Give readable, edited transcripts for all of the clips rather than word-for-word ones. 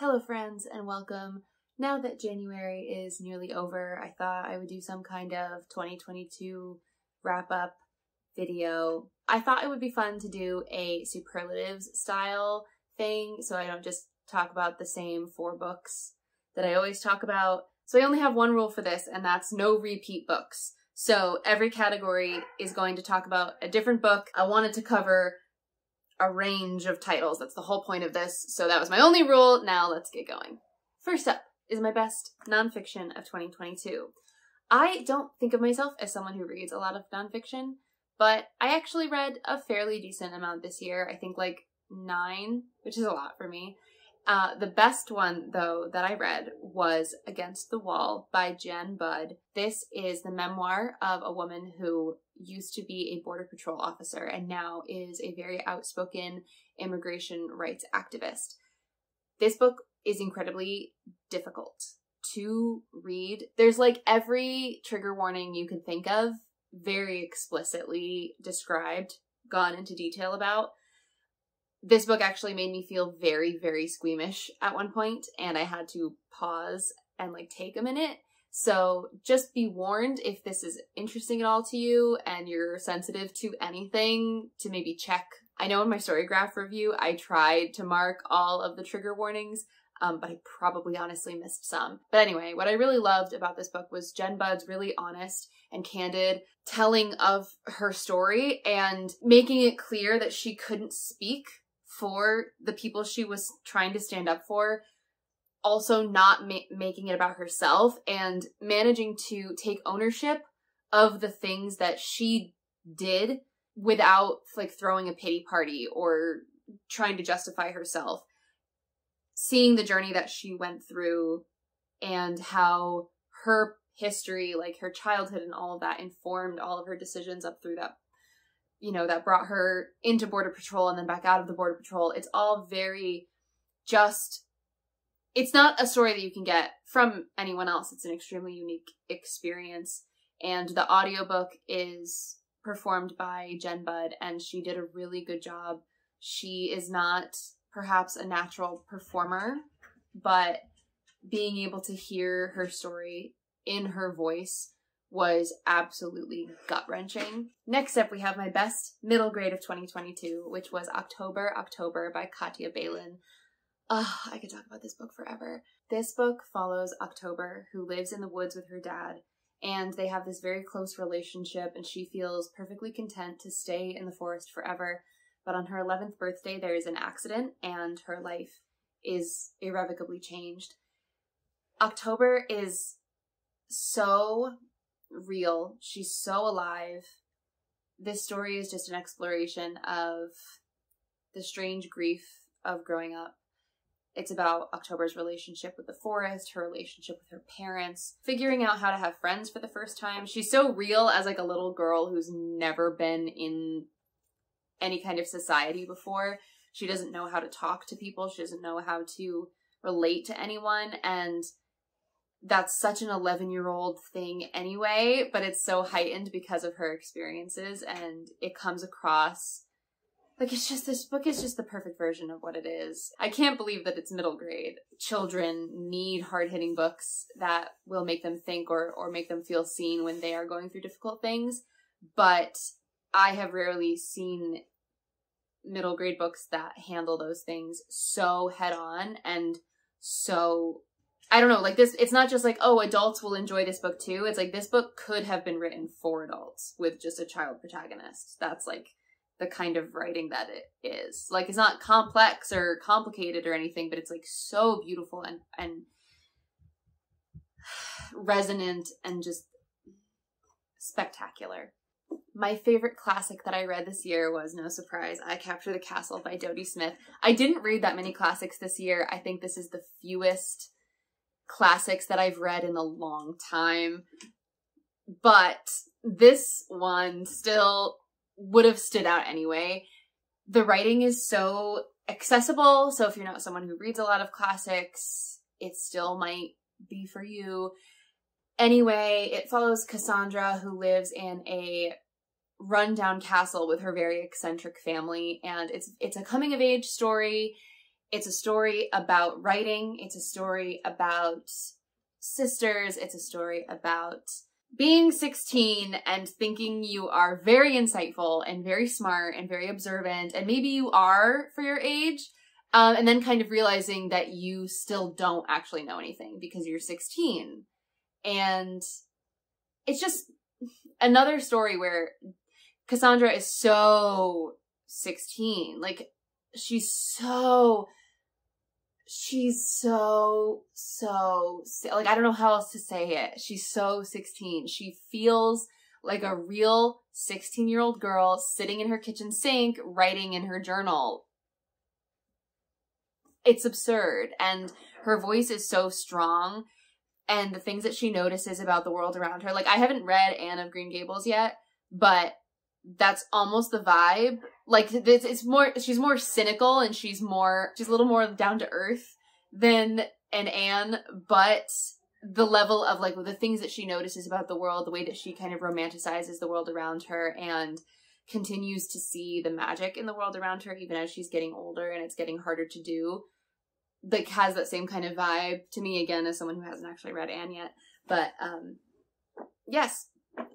Hello friends and welcome. Now that January is nearly over, I thought I would do some kind of 2022 wrap-up video. I thought it would be fun to do a superlatives style thing so I don't just talk about the same 4 books that I always talk about. So I only have one rule for this, and that's no repeat books. So every category is going to talk about a different book. I wanted to cover a range of titles. That's the whole point of this. So that was my only rule. Now let's get going. First up is my best nonfiction of 2022. I don't think of myself as someone who reads a lot of nonfiction, but I actually read a fairly decent amount this year. I think like 9, which is a lot for me. The best one, though, that I read was Against the Wall by Jen Budd. This is the memoir of a woman who used to be a Border Patrol officer and now is a very outspoken immigration rights activist. This book is incredibly difficult to read. There's like every trigger warning you can think of very explicitly described, gone into detail about. This book actually made me feel very, very squeamish at one point, and I had to pause and like take a minute. So just be warned if this is interesting at all to you and you're sensitive to anything to maybe check. I know in my StoryGraph review, I tried to mark all of the trigger warnings, but I probably honestly missed some. But anyway, what I really loved about this book was Jen Budd's really honest and candid telling of her story and making it clear that she couldn't speak for the people she was trying to stand up for, also not making it about herself and managing to take ownership of the things that she did without like throwing a pity party or trying to justify herself. Seeing the journey that she went through and how her history, like her childhood and all of that, informed all of her decisions up through that, you know, that brought her into Border Patrol and then back out of the Border Patrol. It's all very just, it's not a story that you can get from anyone else. It's an extremely unique experience. And the audiobook is performed by Jen Budd, and she did a really good job. She is not perhaps a natural performer, but being able to hear her story in her voice was absolutely gut-wrenching. Next up, we have my best middle grade of 2022, which was October by Katya Balin. I could talk about this book forever. This book follows October, who lives in the woods with her dad, and they have this very close relationship, and she feels perfectly content to stay in the forest forever. But on her 11th birthday, there is an accident, and her life is irrevocably changed. October is so real. She's so alive. This story is just an exploration of the strange grief of growing up. It's about October's relationship with the forest, her relationship with her parents, figuring out how to have friends for the first time. She's so real as like a little girl who's never been in any kind of society before. She doesn't know how to talk to people. She doesn't know how to relate to anyone. And that's such an 11-year-old thing anyway, but it's so heightened because of her experiences, and it comes across like it's just, this book is just the perfect version of what it is. I can't believe that it's middle grade. Children need hard-hitting books that will make them think or make them feel seen when they are going through difficult things, but I have rarely seen middle grade books that handle those things so head-on and so, I don't know, like this, it's not just like, oh, adults will enjoy this book too. It's like this book could have been written for adults with just a child protagonist. That's like the kind of writing that it is. Like, it's not complex or complicated or anything, but it's like so beautiful and resonant and just spectacular. My favorite classic that I read this year was, no surprise, I Capture the Castle by Dodie Smith. I didn't read that many classics this year. I think this is the fewest classics that I've read in a long time. But this one still would have stood out anyway. The writing is so accessible, so if you're not someone who reads a lot of classics, it still might be for you. Anyway, it follows Cassandra, who lives in a rundown castle with her very eccentric family, and it's a coming of age story. It's a story about writing. It's a story about sisters. It's a story about being 16 and thinking you are very insightful and very smart and very observant, and maybe you are for your age, and then kind of realizing that you still don't actually know anything because you're 16. And it's just another story where Cassandra is so 16. Like, she's so, like, I don't know how else to say it. She's so 16. She feels like a real 16-year-old girl sitting in her kitchen sink, writing in her journal. It's absurd. And her voice is so strong. And the things that she notices about the world around her. Like, I haven't read Anne of Green Gables yet, but that's almost the vibe. Like, it's more, she's more cynical and she's a little more down to earth than an Anne, but the level of, like, the things that she notices about the world, the way that she kind of romanticizes the world around her and continues to see the magic in the world around her even as she's getting older and it's getting harder to do, like, has that same kind of vibe to me, again, as someone who hasn't actually read Anne yet. But, yes,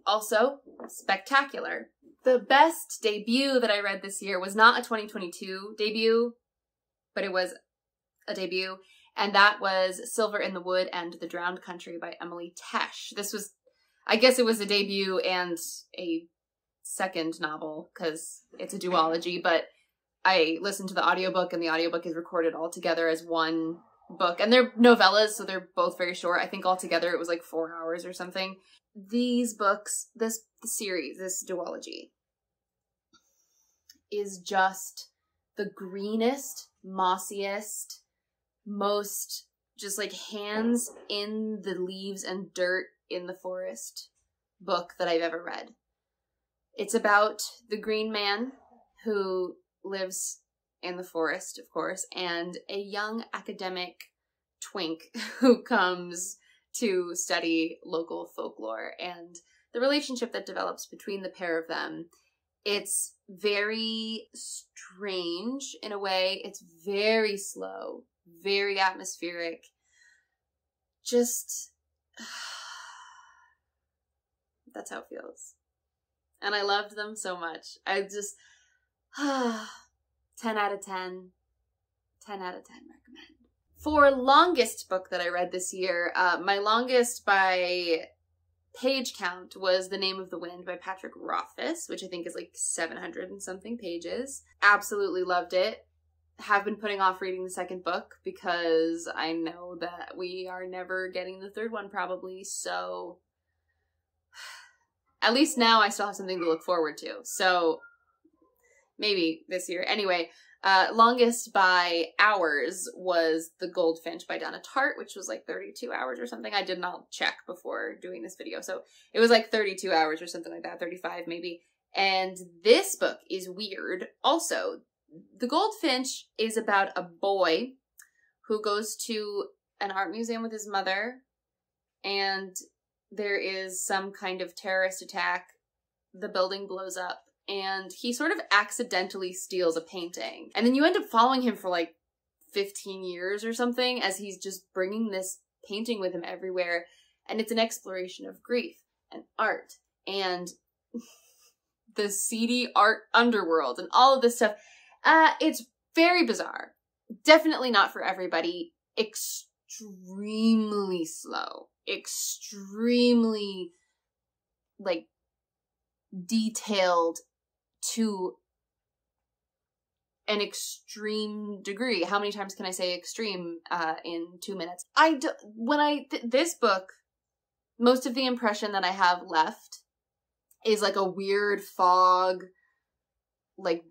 also spectacular. The best debut that I read this year was not a 2022 debut, but it was a debut, and that was Silver in the Wood and the Drowned Country by Emily Tesh. This was, I guess it was a debut and a second novel, because it's a duology, but I listened to the audiobook, and the audiobook is recorded all together as one book. And they're novellas, so they're both very short. I think altogether it was like 4 hours or something. These books, this series, this duology, is just the greenest, mossiest, most just like hands in the leaves and dirt in the forest book that I've ever read. It's about the green man who lives in the forest, of course, and a young academic twink who comes to study local folklore, and the relationship that develops between the pair of them. It's very strange in a way. It's very slow, very atmospheric. Just, that's how it feels. And I loved them so much. I just, 10 out of 10. 10 out of 10 recommend. For longest book that I read this year, my longest by page count was The Name of the Wind by Patrick Rothfuss, which I think is like 700 and something pages. Absolutely loved it. Have been putting off reading the second book because I know that we are never getting the third one probably, so at least now I still have something to look forward to. So maybe this year. Anyway, longest by hours was The Goldfinch by Donna Tartt, which was like 32 hours or something. I did not check before doing this video. So it was like 32 hours or something like that, 35 maybe. And this book is weird. Also, The Goldfinch is about a boy who goes to an art museum with his mother, and there is some kind of terrorist attack. The building blows up, and he sort of accidentally steals a painting. And then you end up following him for like 15 years or something as he's just bringing this painting with him everywhere. And it's an exploration of grief and art and the seedy art underworld and all of this stuff. It's very bizarre. Definitely not for everybody. Extremely slow. Extremely, like, detailed to an extreme degree. How many times can I say extreme in 2 minutes? This book, most of the impression that I have left is like a weird fog, like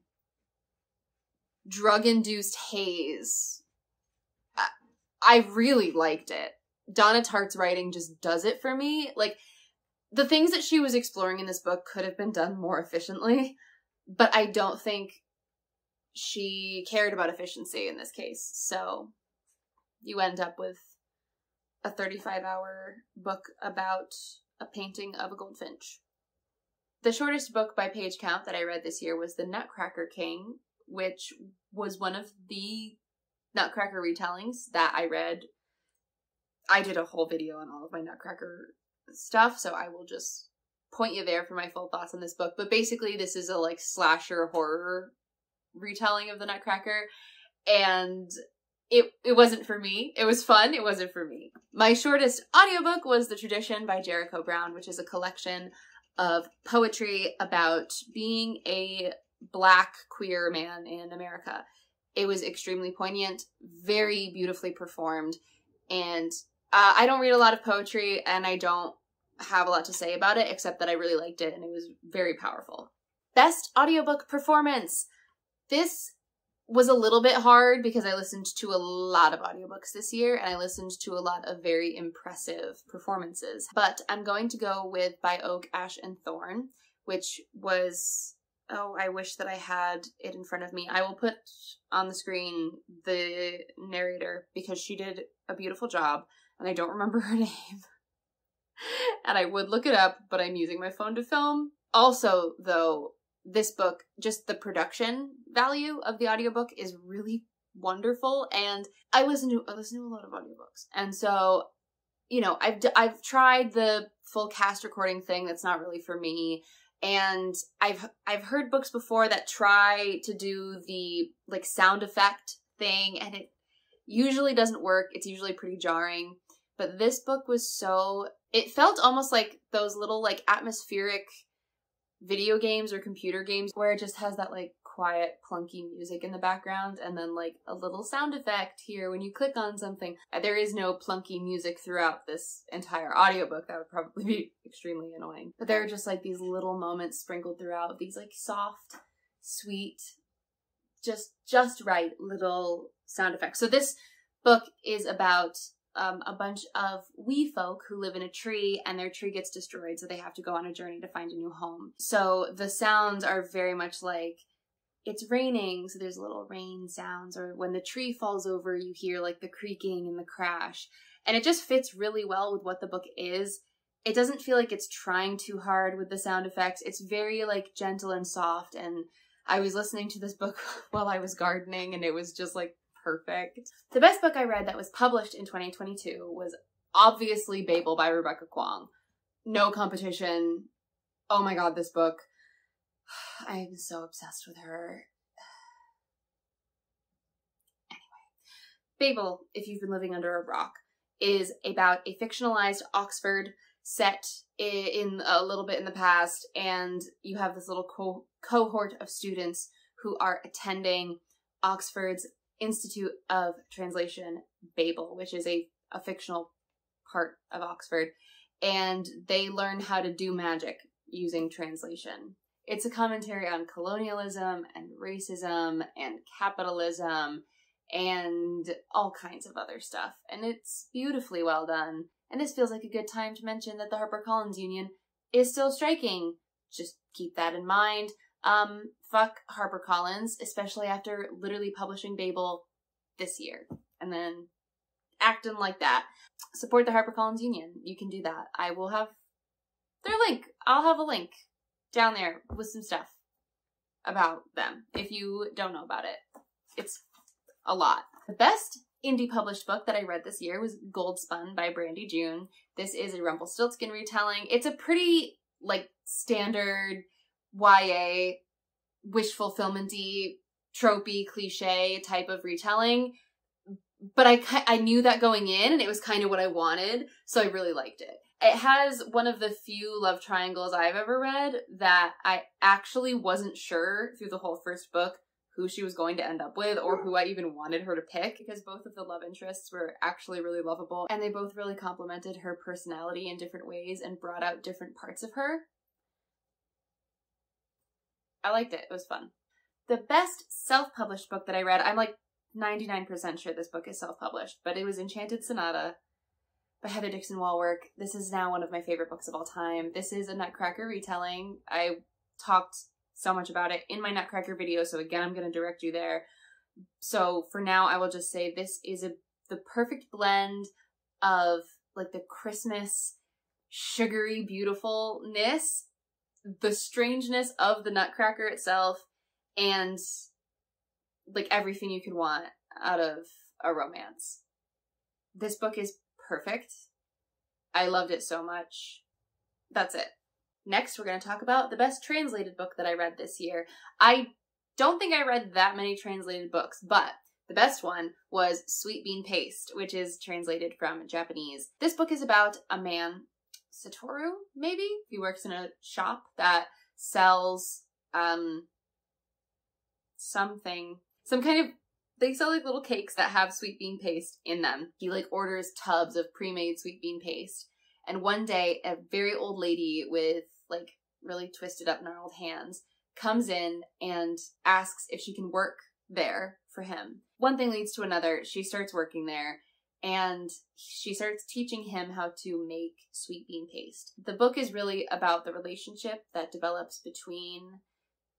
drug-induced haze. I really liked it. Donna Tartt's writing just does it for me. Like, the things that she was exploring in this book could have been done more efficiently, but I don't think she cared about efficiency in this case. So you end up with a 35-hour book about a painting of a goldfinch. The shortest book by page count that I read this year was The Nutcracker King, which was one of the Nutcracker retellings that I read. I did a whole video on all of my Nutcracker stuff, so I will just point you there for my full thoughts on this book. But basically, this is a like slasher horror retelling of the Nutcracker, and it wasn't for me. It was fun. It wasn't for me. My shortest audiobook was The Tradition by Jericho Brown, which is a collection of poetry about being a Black queer man in America. It was extremely poignant, very beautifully performed, and I don't read a lot of poetry, and I don't have a lot to say about it, except that I really liked it, and it was very powerful. Best audiobook performance. This was a little bit hard because I listened to a lot of audiobooks this year, and I listened to a lot of very impressive performances. But I'm going to go with By Oak, Ash, and Thorn, which was... oh, I wish that I had it in front of me. I will put on the screen the narrator because she did a beautiful job, and I don't remember her name. And I would look it up, but I'm using my phone to film. Also, though, this book, just the production value of the audiobook is really wonderful, and I listen to a lot of audiobooks. And so, you know, I've tried the full cast recording thing. That's not really for me. And I've heard books before that try to do the like sound effect thing, and it usually doesn't work. It's usually pretty jarring. But this book was so, it felt almost like those little like atmospheric video games or computer games where it just has that like quiet clunky music in the background and then like a little sound effect here when you click on something. There is no plunky music throughout this entire audiobook. That would probably be extremely annoying. But there are just like these little moments sprinkled throughout, these like soft, sweet, just right little sound effects. So this book is about a bunch of wee folk who live in a tree, and their tree gets destroyed, so they have to go on a journey to find a new home. So the sounds are very much like it's raining, so there's little rain sounds, or when the tree falls over, you hear like the creaking and the crash. And it just fits really well with what the book is. It doesn't feel like it's trying too hard with the sound effects. It's very like gentle and soft, and I was listening to this book while I was gardening, and it was just like perfect. The best book I read that was published in 2022 was obviously Babel by Rebecca Kuang. No competition. Oh my god, this book. I'm so obsessed with her. Anyway, Babel, if you've been living under a rock, is about a fictionalized Oxford set in a little bit in the past, and you have this little cohort of students who are attending Oxford's Institute of Translation, Babel, which is a fictional part of Oxford, and they learn how to do magic using translation. It's a commentary on colonialism and racism and capitalism and all kinds of other stuff, and it's beautifully well done. And this feels like a good time to mention that the HarperCollins Union is still striking. Just keep that in mind. Fuck HarperCollins, especially after literally publishing Babel this year and then acting like that. Support the HarperCollins Union. You can do that. I will have their link. I'll have a link down there with some stuff about them if you don't know about it. It's a lot. The best indie published book that I read this year was Gold Spun by Brandy June. This is a Rumpelstiltskin retelling. It's a pretty like standard YA, wish fulfillment-y, tropey, cliche type of retelling, but I knew that going in, and it was kind of what I wanted, so I really liked it. It has one of the few love triangles I've ever read that I actually wasn't sure through the whole first book who she was going to end up with or who I even wanted her to pick, because both of the love interests were actually really lovable, and they both really complemented her personality in different ways and brought out different parts of her. I liked it. It was fun. The best self-published book that I read, I'm like 99% sure this book is self-published, but it was Enchanted Sonata by Heather Dixon Walwork. This is now one of my favorite books of all time. This is a Nutcracker retelling. I talked so much about it in my Nutcracker video, so again, I'm going to direct you there. So for now, I will just say this is the perfect blend of like the Christmas sugary beautifulness, the strangeness of the Nutcracker itself, and like everything you could want out of a romance. This book is perfect. I loved it so much. That's it. Next, we're going to talk about the best translated book that I read this year. I don't think I read that many translated books, but the best one was Sweet Bean Paste, which is translated from Japanese. This book is about a man, Satoru, maybe? He works in a shop that sells, they sell like little cakes that have sweet bean paste in them. He like orders tubs of pre-made sweet bean paste. And one day, a very old lady with like really twisted up gnarled hands comes in and asks if she can work there for him. One thing leads to another. She starts working there and she starts teaching him how to make sweet bean paste. The book is really about the relationship that develops between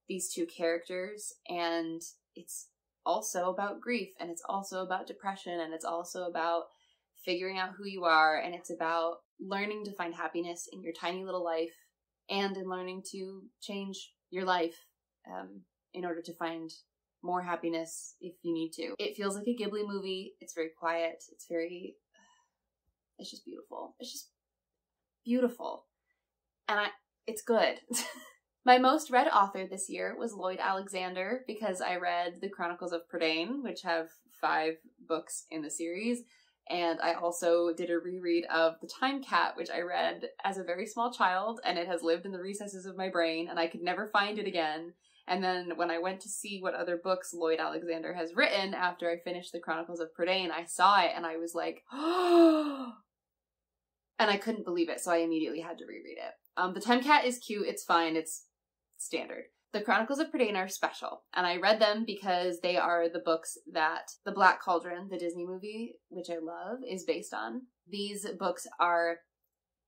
these two characters, and it's also about grief, and it's also about depression, and it's also about figuring out who you are, and it's about learning to find happiness in your tiny little life and in learning to change your life in order to find more happiness if you need to. It feels like a Ghibli movie. It's very quiet. It's just beautiful. It's just beautiful. And it's good. My most read author this year was Lloyd Alexander, because I read The Chronicles of Prydain, which have 5 books in the series. And I also did a reread of The Time Cat, which I read as a very small child, and it has lived in the recesses of my brain, and I could never find it again. And then when I went to see what other books Lloyd Alexander has written after I finished The Chronicles of Prydain, I saw it and I was like, oh! And I couldn't believe it, so I immediately had to reread it. The Time Cat is cute, it's fine, it's standard. The Chronicles of Prydain are special, and I read them because they are the books that The Black Cauldron, the Disney movie, which I love, is based on. These books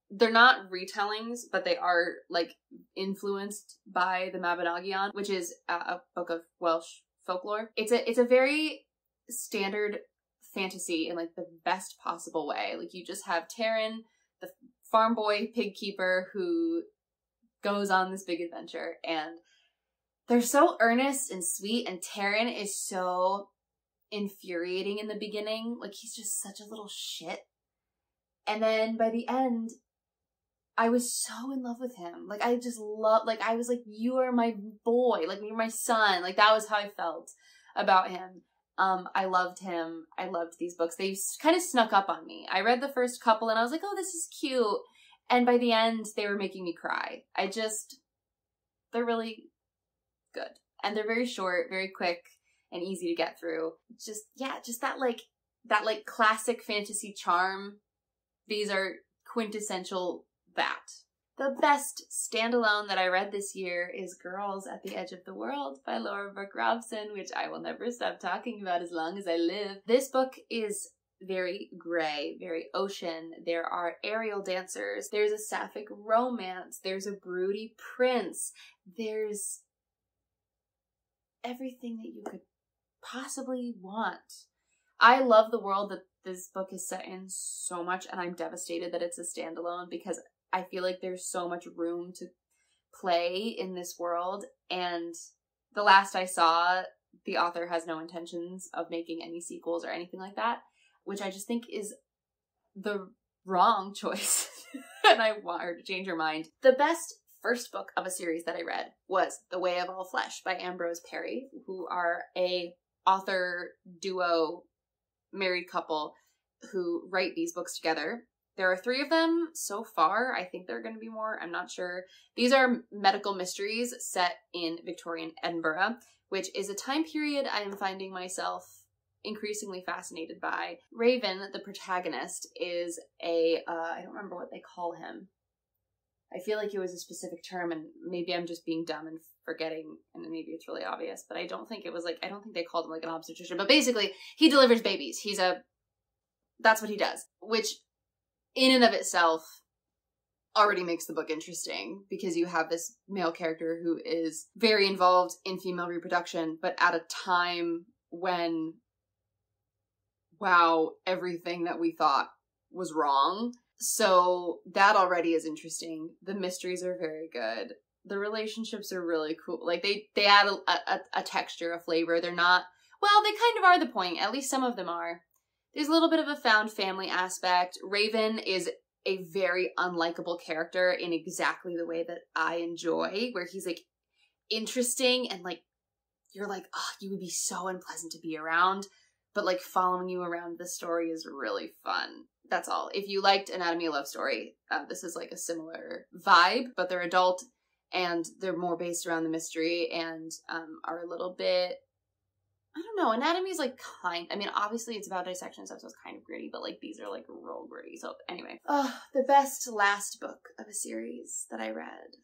they're not retellings, but they are, like, influenced by the Mabinogion, which is a book of Welsh folklore. It's a very standard fantasy in, like, the best possible way. Like, you just have Taran, the farm boy pig keeper, who goes on this big adventure, and they're so earnest and sweet, and Taran is so infuriating in the beginning. Like, he's just such a little shit. And then by the end, I was so in love with him. Like, I just I was like, you are my boy. Like, you're my son. Like, that was how I felt about him. I loved him. I loved these books. They kind of snuck up on me. I read the first couple and I was like, oh, this is cute. And by the end, they were making me cry. They're really good. And they're very short, very quick, and easy to get through. Just that classic fantasy charm. These are quintessential that. The best standalone that I read this year is Girls at the Edge of the World by Laura Brooke Robson, which I will never stop talking about as long as I live. This book is very gray, very ocean. There are aerial dancers. There's a sapphic romance. There's a broody prince. There's everything that you could possibly want. I love the world that this book is set in so much, and I'm devastated that it's a standalone because I feel like there's so much room to play in this world, and the last I saw, the author has no intentions of making any sequels or anything like that, which I just think is the wrong choice, and I want her to change her mind. The best first book of a series that I read was The Way of All Flesh by Ambrose Parry, who are a author duo, married couple who write these books together. There are 3 of them so far. I think there are going to be more. I'm not sure. These are medical mysteries set in Victorian Edinburgh, which is a time period I am finding myself increasingly fascinated by. Raven, the protagonist, is I don't remember what they call him. I feel like it was a specific term, and maybe I'm just being dumb and forgetting, and maybe it's really obvious, but I don't think they called him like an obstetrician, but basically he delivers babies. That's what he does, which in and of itself already makes the book interesting, because you have this male character who is very involved in female reproduction, but at a time when, wow, everything that we thought was wrong. So that already is interesting. The mysteries are very good. The relationships are really cool. Like, they add a texture, a flavor. They're not, well, they kind of are the point. At least some of them are. There's a little bit of a found family aspect. Raven is a very unlikable character in exactly the way that I enjoy, where he's like interesting and like you're like, oh, you would be so unpleasant to be around, but like following you around the story is really fun. That's all. If you liked Anatomy of Love Story, this is like a similar vibe, but they're adult and they're more based around the mystery and are a little bit, I don't know, Anatomy is like I mean, obviously it's about dissection and stuff, so it's kind of gritty, but like these are like real gritty. So anyway. The best last book of a series that I read.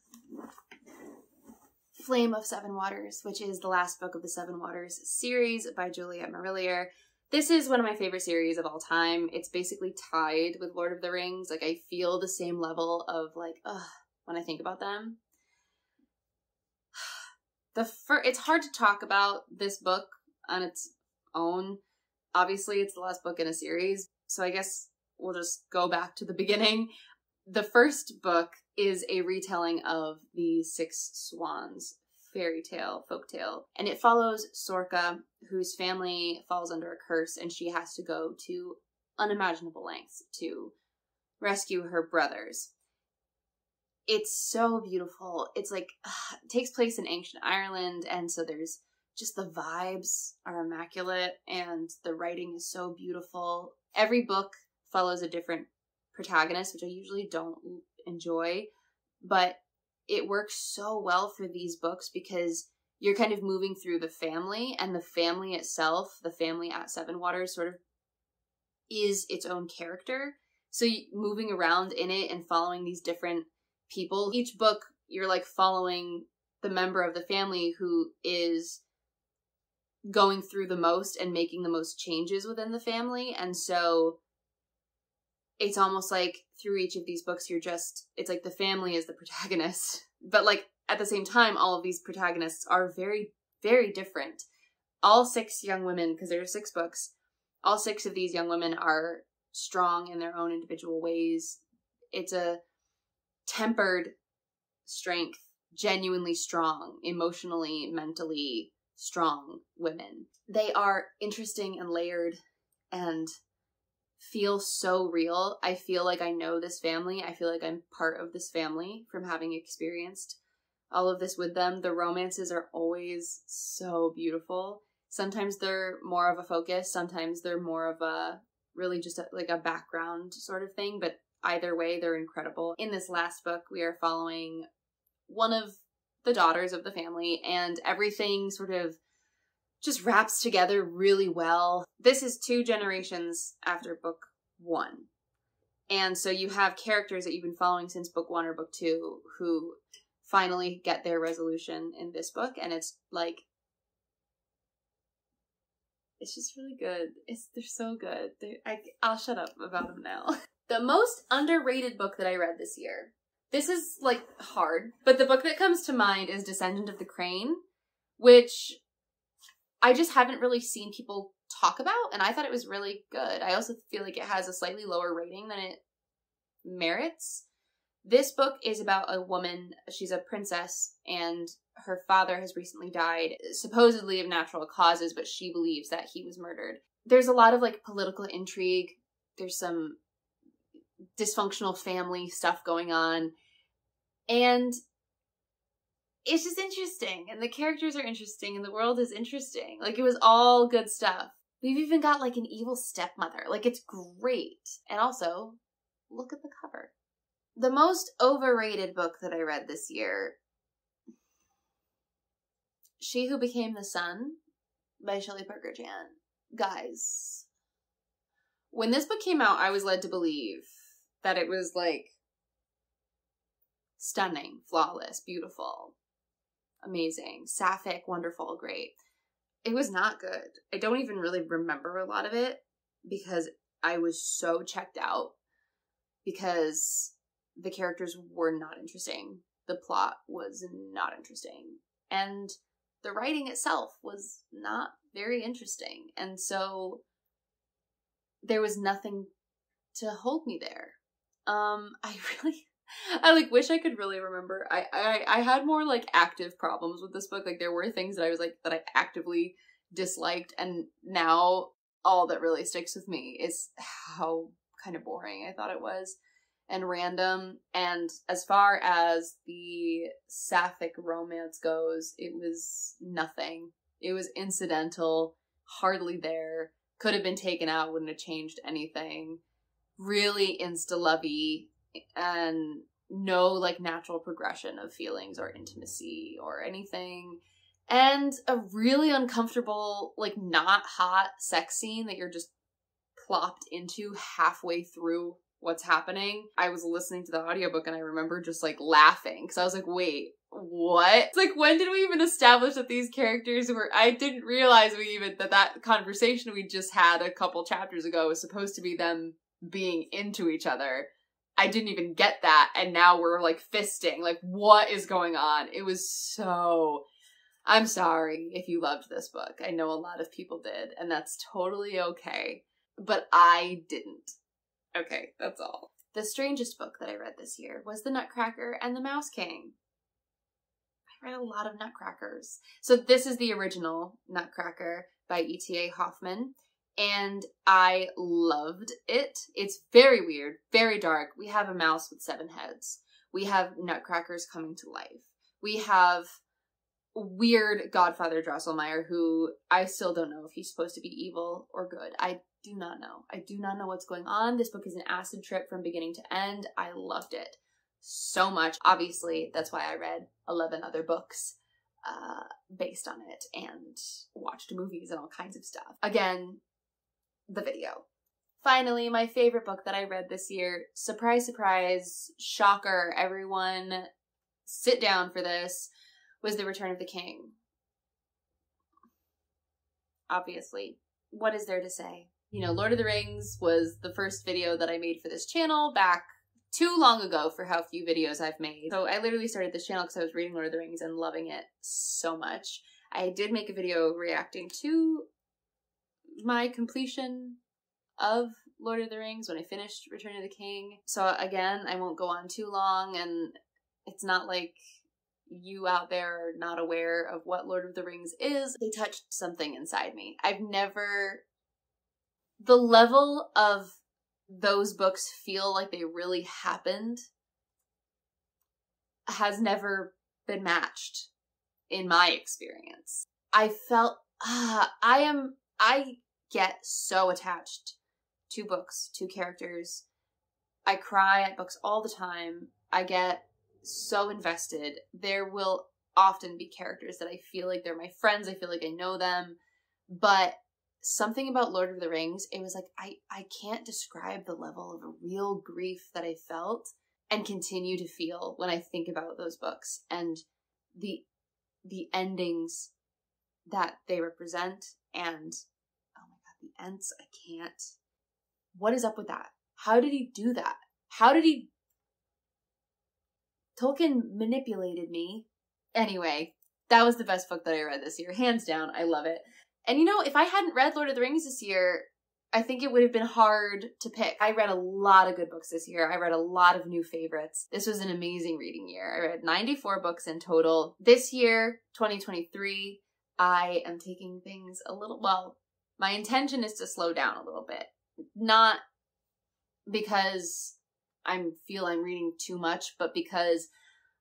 Flame of Seven Waters, which is the last book of the Seven Waters series by Juliet Marillier. This is one of my favorite series of all time. It's basically tied with Lord of the Rings. Like, I feel the same level of like, when I think about them. It's hard to talk about this book on its own. Obviously, it's the last book in a series, so I guess we'll just go back to the beginning. The first book is a retelling of the Six Swans fairy tale, folktale, and it follows Sorka, whose family falls under a curse, and she has to go to unimaginable lengths to rescue her brothers. It's so beautiful. It's like, it takes place in ancient Ireland, and so there's just the vibes are immaculate, and the writing is so beautiful. Every book follows a different protagonist, which I usually don't enjoy, but it works so well for these books because you're kind of moving through the family, and the family itself, the family at Seven Waters, sort of is its own character. So moving around in it and following these different people, each book you're like following the member of the family who is going through the most and making the most changes within the family. And so it's almost like through each of these books, it's like the family is the protagonist. But like at the same time, all of these protagonists are very, very different. All six young women, because there are 6 books, all 6 of these young women are strong in their own individual ways. It's a tempered strength, genuinely strong, emotionally, mentally strong women. They are interesting and layered and feel so real. I feel like I know this family. I feel like I'm part of this family from having experienced all of this with them. The romances are always so beautiful. Sometimes they're more of a focus. Sometimes they're more of a really just like a background sort of thing. But either way, they're incredible. In this last book, we are following one of the daughters of the family, and everything sort of just wraps together really well. This is 2 generations after book 1. And so you have characters that you've been following since book 1 or book 2 who finally get their resolution in this book. And it's like, it's just really good. They're so good. I'll shut up about them now. The most underrated book that I read this year. This is like hard, but the book that comes to mind is Descendant of the Crane, which I just haven't really seen people talk about, and I thought it was really good. I also feel like it has a slightly lower rating than it merits. This book is about a woman, she's a princess, and her father has recently died, supposedly of natural causes, but she believes that he was murdered. There's a lot of like political intrigue. There's some dysfunctional family stuff going on, and it's just interesting, and the characters are interesting, and the world is interesting. Like, it was all good stuff. We've even got like an evil stepmother. Like, it's great. And also, look at the cover. The most overrated book that I read this year, She Who Became the Sun by Shelley Parker Chan. Guys, when this book came out, I was led to believe that it was like stunning, flawless, beautiful, amazing, sapphic, wonderful, great. It was not good. I don't even really remember a lot of it because I was so checked out because the characters were not interesting. The plot was not interesting. And the writing itself was not very interesting. And so there was nothing to hold me there. I like wish I could really remember. I had more like active problems with this book. Like, there were things that I was like, that I actively disliked, and now all that really sticks with me is how kind of boring I thought it was and random. And as far as the sapphic romance goes, it was nothing. It was incidental, hardly there, could have been taken out, wouldn't have changed anything. Really insta-lovey, and no like natural progression of feelings or intimacy or anything. And a really uncomfortable, like not hot sex scene that you're just plopped into halfway through what's happening. I was listening to the audiobook and I remember just like laughing because I was like, wait, what? It's like, when did we even establish that these characters were, I didn't realize that conversation we just had a couple chapters ago was supposed to be them being into each other. I didn't even get that, and now we're like fisting. Like, what is going on? It was so... I'm sorry if you loved this book. I know a lot of people did, and that's totally okay. But I didn't. Okay, that's all. The strangest book that I read this year was The Nutcracker and the Mouse King. I read a lot of Nutcrackers. So this is the original Nutcracker by E.T.A. Hoffman, and I loved it. It's very weird, very dark. We have a mouse with 7 heads. We have nutcrackers coming to life. We have weird Godfather Drosselmeyer, who I still don't know if he's supposed to be evil or good. I do not know. I do not know what's going on. This book is an acid trip from beginning to end. I loved it so much. Obviously, that's why I read 11 other books based on it and watched movies and all kinds of stuff. Again, the video. Finally, my favorite book that I read this year, surprise, surprise, shocker, everyone sit down for this, was The Return of the King. Obviously, what is there to say? You know, Lord of the Rings was the first video that I made for this channel back too long ago for how few videos I've made. So I literally started this channel because I was reading Lord of the Rings and loving it so much. I did make a video reacting to my completion of Lord of the Rings when I finished Return of the King. So again, I won't go on too long, and it's not like you out there are not aware of what Lord of the Rings is. They touched something inside me. The level of those books feel like they really happened has never been matched in my experience. I felt, I get so attached to books, to characters. I cry at books all the time. I get so invested. There will often be characters that I feel like they're my friends. I feel like I know them. But something about Lord of the Rings, it was like, I can't describe the level of a real grief that I felt and continue to feel when I think about those books and the endings that they represent. And oh my god, the Ents, I can't. What is up with that? How did he do that? Tolkien manipulated me. Anyway, that was the best book that I read this year. Hands down, I love it. And you know, if I hadn't read Lord of the Rings this year, I think it would have been hard to pick. I read a lot of good books this year. I read a lot of new favorites. This was an amazing reading year. I read 94 books in total. This year, 2023, I am taking things a little, well, my intention is to slow down a little bit. Not because I feel I'm reading too much, but because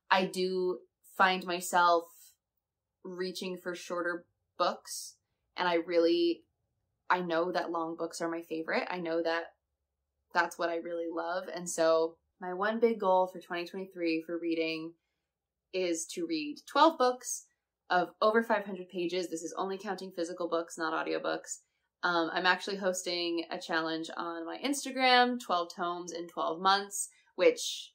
I do find myself reaching for shorter books. And I know that long books are my favorite. I know that that's what I really love. And so my one big goal for 2023 for reading is to read 12 books of over 500 pages. This is only counting physical books, not audiobooks. I'm actually hosting a challenge on my Instagram, 12 tomes in 12 months, which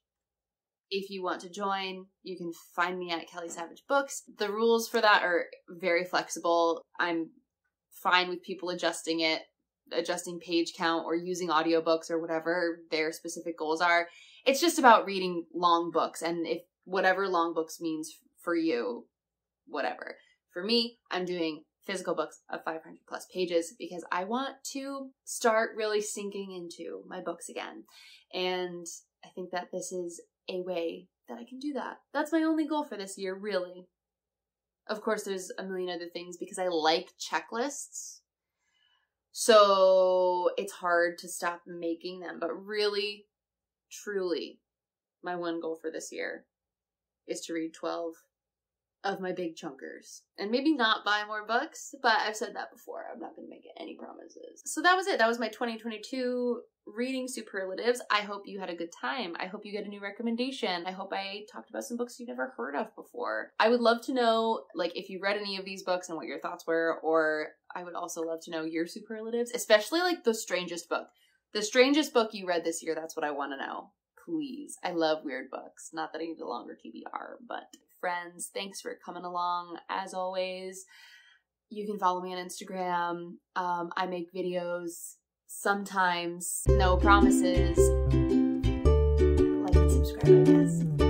if you want to join, you can find me at Kelly Savage Books. The rules for that are very flexible. I'm fine with people adjusting page count or using audiobooks or whatever their specific goals are. It's just about reading long books, and if whatever long books means for you, whatever. For me, I'm doing physical books of 500 plus pages because I want to start really sinking into my books again. And I think that this is a way that I can do that. That's my only goal for this year, really. Of course, there's a million other things because I like checklists. So it's hard to stop making them. But really, truly, my one goal for this year is to read 12 of my big chunkers. And maybe not buy more books, but I've said that before. I'm not going to make any promises. So that was it. That was my 2022 reading superlatives. I hope you had a good time. I hope you get a new recommendation. I hope I talked about some books you've never heard of before. I would love to know, like, if you read any of these books and what your thoughts were, or I would also love to know your superlatives, especially like the strangest book. The strangest book you read this year, that's what I want to know. Please. I love weird books. Not that I need a longer TBR, but friends, thanks for coming along. As always, you can follow me on Instagram. I make videos sometimes, no promises. Like and subscribe, I guess.